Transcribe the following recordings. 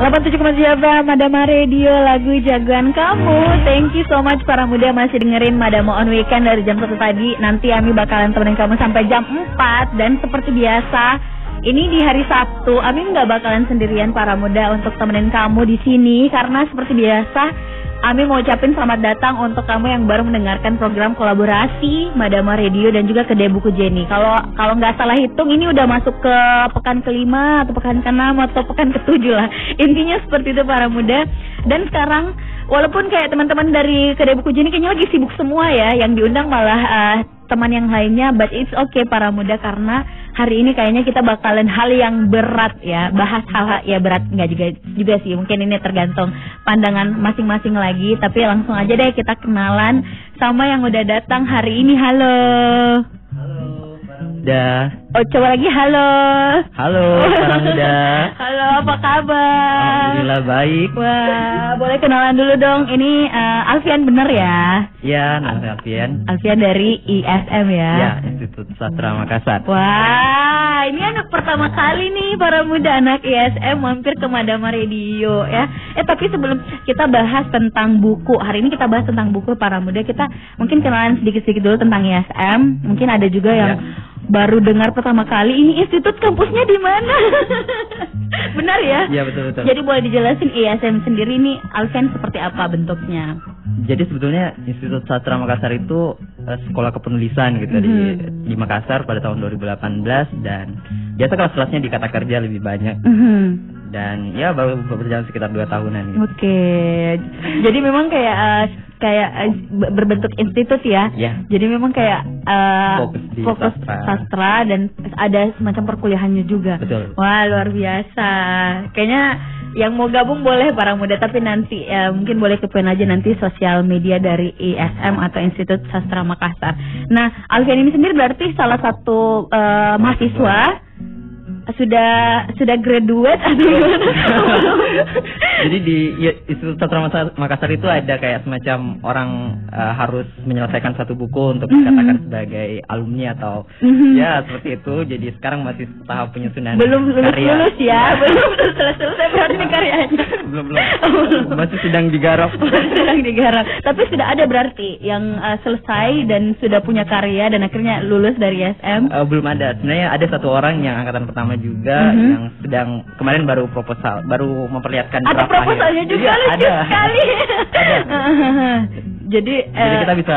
87,7 Madama Radio, lagu jagoan kamu. Thank you so much para muda masih dengerin Madama on Weekend dari jam 1 tadi. Nanti Ami bakalan temenin kamu sampai jam 4. Dan seperti biasa, ini di hari Sabtu, Ami nggak bakalan sendirian para muda untuk temenin kamu di sini. Karena seperti biasa, Ami mau ucapin selamat datang untuk kamu yang baru mendengarkan program kolaborasi Madama Radio dan juga Kedai Buku Jenny. Kalau nggak salah hitung, ini udah masuk ke pekan ke-5 atau pekan ke-6 atau pekan ke-7 lah. Intinya seperti itu para muda. Dan sekarang, walaupun kayak teman-teman dari Kedai Buku Jenny kayaknya lagi sibuk semua ya, yang diundang malah teman yang lainnya, but it's okay para muda, karena hari ini kayaknya kita bakalan hal yang berat ya, bahas hal ya berat nggak juga sih, mungkin ini tergantung pandangan masing-masing lagi, tapi langsung aja deh kita kenalan sama yang udah datang hari ini. Halo. Dah. Oh, coba lagi halo. Halo, para muda. Halo, apa kabar? Alhamdulillah baik. Wah, boleh kenalan dulu dong. Ini Alfian bener ya? Ya, nama Alfian. Alfian dari ISM ya? Ya, Institut Sastra Makassar. Wah, ini anak pertama kali nih para muda anak ISM mampir ke Madama Radio ya. Tapi sebelum kita bahas tentang buku, hari ini kita bahas tentang buku para muda, kita mungkin kenalan sedikit-sedikit dulu tentang ISM. Mungkin ada juga yang baru dengar pertama kali, ini institut kampusnya di mana? Benar ya? Iya, betul. Jadi boleh dijelasin ISM sendiri nih, Alfian, seperti apa bentuknya? Jadi sebetulnya Institut Sastra Makassar itu sekolah kepenulisan gitu di Makassar pada tahun 2018, dan biasa kelas-kelasnya di kata kerja lebih banyak. Dan ya baru berjalan sekitar 2 tahunan gitu. Oke. Jadi memang kayak berbentuk institut ya. Jadi memang kayak fokus sastra dan ada semacam perkuliahannya juga. Betul. Wah, luar biasa. Kayaknya yang mau gabung boleh para muda, tapi nanti mungkin boleh kepoin aja nanti sosial media dari ISM atau Institut Sastra Makassar. Nah, Alfian ini sendiri berarti salah satu mahasiswa sudah graduate atau gimana? Jadi di Institut Sastra Makassar itu ada kayak semacam orang harus menyelesaikan satu buku untuk dikatakan sebagai alumni atau ya seperti itu. Jadi sekarang masih tahap penyusunan belum karya. lulus ya, belum selesai berarti karyanya. belum. Masih sedang digarap. Tapi sudah ada berarti yang selesai dan sudah punya karya dan akhirnya lulus dari ISM. Belum ada. Sebenarnya ada satu orang yang angkatan pertama juga yang sedang kemarin baru memperlihatkan ada proposalnya juga, lucu sekali. Jadi kita bisa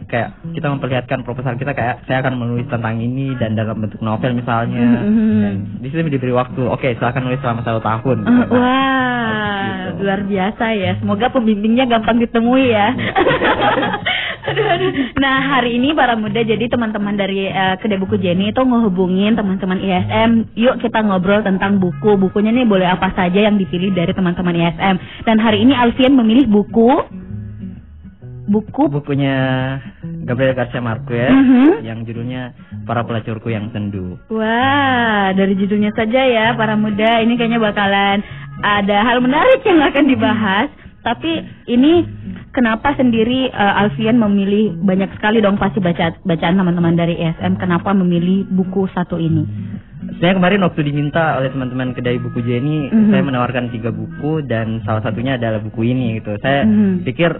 kayak kita memperlihatkan proposal kita, kayak saya akan menulis tentang ini dan dalam bentuk novel misalnya. Dan di sini diberi waktu, oke, silakan nulis selama 1 tahun. Wah, gitu. Luar biasa ya. Semoga pembimbingnya gampang ditemui ya. Aduh. Nah, hari ini para muda, jadi teman-teman dari Kedai Buku Jenny itu ngehubungin teman-teman ISM, yuk kita ngobrol tentang buku. Bukunya nih boleh apa saja yang dipilih dari teman-teman ISM. Dan hari ini Alfian memilih bukunya Gabriel Garcia Marquez yang judulnya Para Pelacurku yang Sendu. Wah, dari judulnya saja ya para muda, ini kayaknya bakalan ada hal menarik yang akan dibahas. Tapi ini kenapa sendiri Alfian memilih, banyak sekali dong pasti bacaan teman-teman dari ISM, kenapa memilih buku satu ini? Saya kemarin waktu diminta oleh teman-teman Kedai Buku Jenny, saya menawarkan 3 buku dan salah satunya adalah buku ini gitu. Saya pikir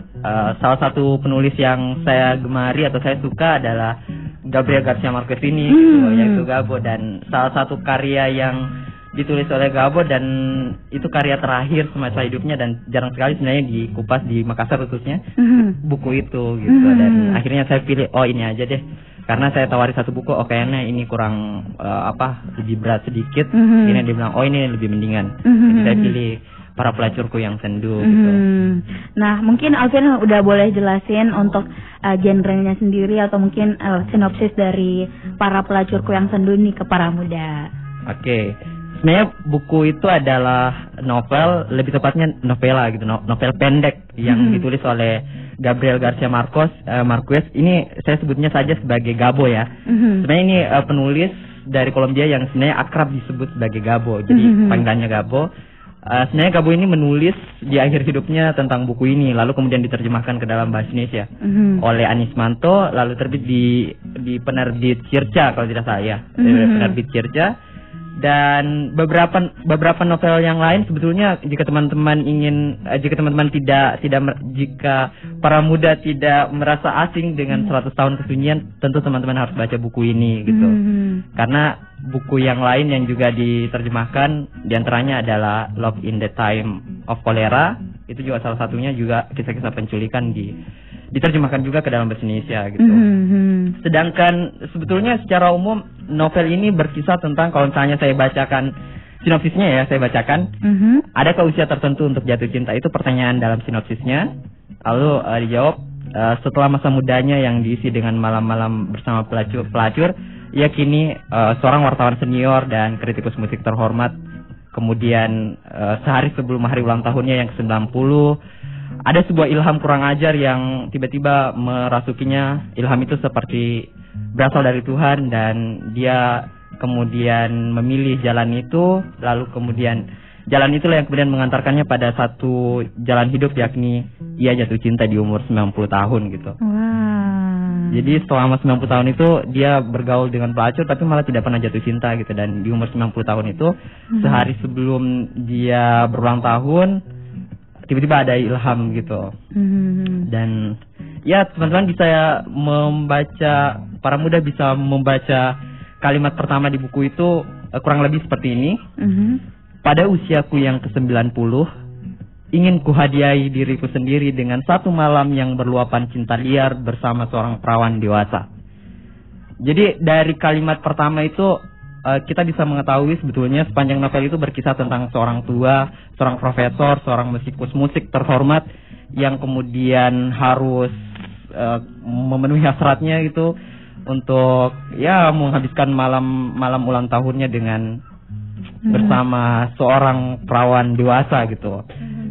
salah satu penulis yang saya gemari atau saya suka adalah Gabriel Garcia Marquez ini gitu, yaitu Gabo, dan salah satu karya yang ditulis oleh Gabo dan itu karya terakhir semasa hidupnya dan jarang sekali sebenarnya dikupas di Makassar khususnya buku itu gitu. Dan akhirnya saya pilih ini aja deh, karena saya tawari satu buku, kayaknya ini kurang lebih berat sedikit. Ini dia bilang ini lebih mendingan. Jadi saya pilih Para Pelacurku yang Sendu gitu. Nah, mungkin Alfian udah boleh jelasin untuk genrenya sendiri atau mungkin sinopsis dari Para Pelacurku yang Sendu ini ke para muda. Oke. Sebenarnya buku itu adalah novel, lebih tepatnya novela gitu, novel pendek yang ditulis oleh Gabriel Garcia Marquez. Ini saya sebutnya saja sebagai Gabo ya. Sebenarnya ini penulis dari Kolombia yang sebenarnya akrab disebut sebagai Gabo. Jadi panggilannya Gabo. Sebenarnya Gabo ini menulis di akhir hidupnya tentang buku ini, lalu kemudian diterjemahkan ke dalam bahasa Indonesia oleh Anis Manto, lalu terbit di penerbit Circa kalau tidak salah ya, penerbit Circa. Dan beberapa novel yang lain sebetulnya jika teman-teman jika para muda tidak merasa asing dengan 100 tahun kesunyian, tentu teman-teman harus baca buku ini gitu. Karena buku yang lain yang juga diterjemahkan diantaranya adalah Love in the Time of Cholera, itu juga salah satunya juga kisah-kisah penculikan diterjemahkan juga ke dalam bahasa Indonesia gitu. Sedangkan sebetulnya secara umum novel ini berkisah tentang, kalau misalnya saya bacakan sinopsisnya ya, saya bacakan. Adakah usia tertentu untuk jatuh cinta? Itu pertanyaan dalam sinopsisnya. Lalu dijawab setelah masa mudanya yang diisi dengan malam-malam bersama pelacur, ia kini seorang wartawan senior dan kritikus musik terhormat. Kemudian sehari sebelum hari ulang tahunnya yang ke-90, ada sebuah ilham kurang ajar yang tiba-tiba merasukinya. Ilham itu seperti berasal dari Tuhan dan dia kemudian memilih jalan itu, lalu kemudian jalan itulah yang kemudian mengantarkannya pada satu jalan hidup, yakni ia jatuh cinta di umur 90 tahun gitu. Jadi selama 90 tahun itu dia bergaul dengan pelacur tapi malah tidak pernah jatuh cinta gitu. Dan di umur 90 tahun itu sehari sebelum dia berulang tahun tiba-tiba ada ilham gitu. Dan ya teman-teman bisa membaca, para muda bisa membaca kalimat pertama di buku itu kurang lebih seperti ini. Pada usiaku yang ke-90, ingin kuhadiahi diriku sendiri dengan satu malam yang berluapan cinta liar bersama seorang perawan dewasa. Jadi dari kalimat pertama itu kita bisa mengetahui sebetulnya sepanjang novel itu berkisah tentang seorang tua, seorang profesor, seorang musikus musik terhormat yang kemudian harus memenuhi hasratnya gitu untuk ya menghabiskan malam ulang tahunnya dengan bersama seorang perawan dewasa gitu.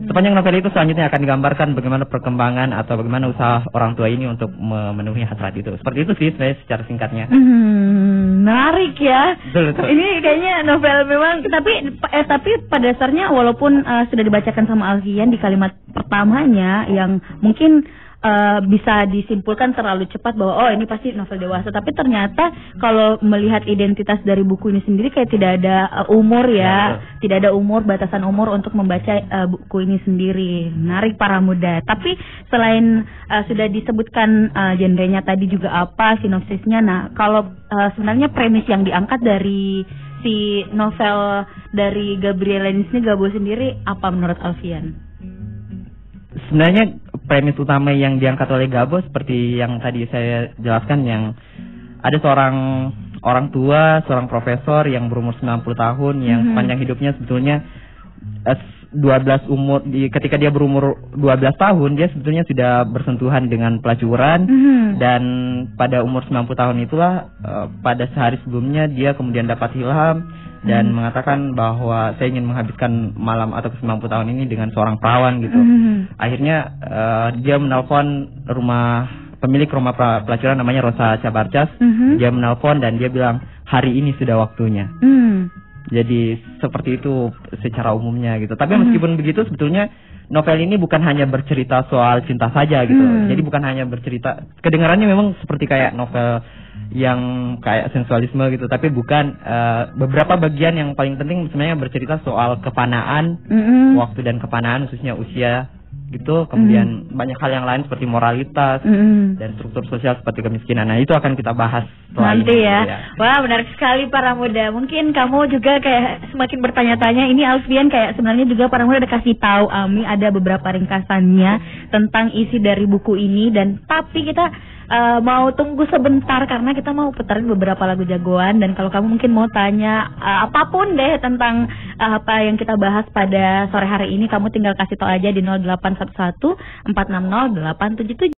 Sepanjang novel itu selanjutnya akan digambarkan bagaimana perkembangan atau bagaimana usaha orang tua ini untuk memenuhi hasrat itu. Seperti itu sih secara singkatnya. Menarik ya. Betul. Ini kayaknya novel memang, tapi pada dasarnya walaupun sudah dibacakan sama Alfian di kalimat pertamanya yang mungkin bisa disimpulkan terlalu cepat bahwa oh ini pasti novel dewasa, tapi ternyata kalau melihat identitas dari buku ini sendiri kayak tidak ada umur ya, tidak ada batasan umur untuk membaca buku ini sendiri. Menarik para muda. Tapi selain sudah disebutkan genrenya tadi juga apa, sinopsisnya. Nah, kalau sebenarnya premis yang diangkat dari si novel dari Gabriela Nisni-Gabo sendiri apa menurut Alfian? Sebenarnya premis utama yang diangkat oleh Gabo seperti yang tadi saya jelaskan, yang ada seorang orang tua, seorang profesor yang berumur 90 tahun yang sepanjang hidupnya sebetulnya ketika dia berumur 12 tahun dia sebetulnya sudah bersentuhan dengan pelacuran, dan pada umur 90 tahun itulah pada sehari sebelumnya dia kemudian dapat ilham dan mengatakan bahwa saya ingin menghabiskan malam atau ke-90 tahun ini dengan seorang perawan gitu. Akhirnya dia menelpon pemilik rumah pelacuran namanya Rosa Cabarcas. Dia menelpon dan dia bilang hari ini sudah waktunya. Jadi seperti itu secara umumnya gitu. Tapi meskipun begitu sebetulnya novel ini bukan hanya bercerita soal cinta saja gitu. Jadi bukan hanya bercerita, kedengarannya memang seperti kayak novel yang kayak sensualisme gitu, tapi bukan. Beberapa bagian yang paling penting sebenarnya bercerita soal kepanaan, waktu dan kepanaan khususnya usia gitu. Kemudian banyak hal yang lain seperti moralitas dan struktur sosial seperti kemiskinan. Nah, itu akan kita bahas nanti ya. Wah, menarik sekali para muda. Mungkin kamu juga kayak semakin bertanya-tanya, ini Alfian kayak sebenarnya juga para muda udah kasih tahu Ami ada beberapa ringkasannya tentang isi dari buku ini, dan tapi kita mau tunggu sebentar karena kita mau putarin beberapa lagu jagoan. Dan kalau kamu mungkin mau tanya apapun deh tentang apa yang kita bahas pada sore hari ini, kamu tinggal kasih tahu aja di 0811 460 877.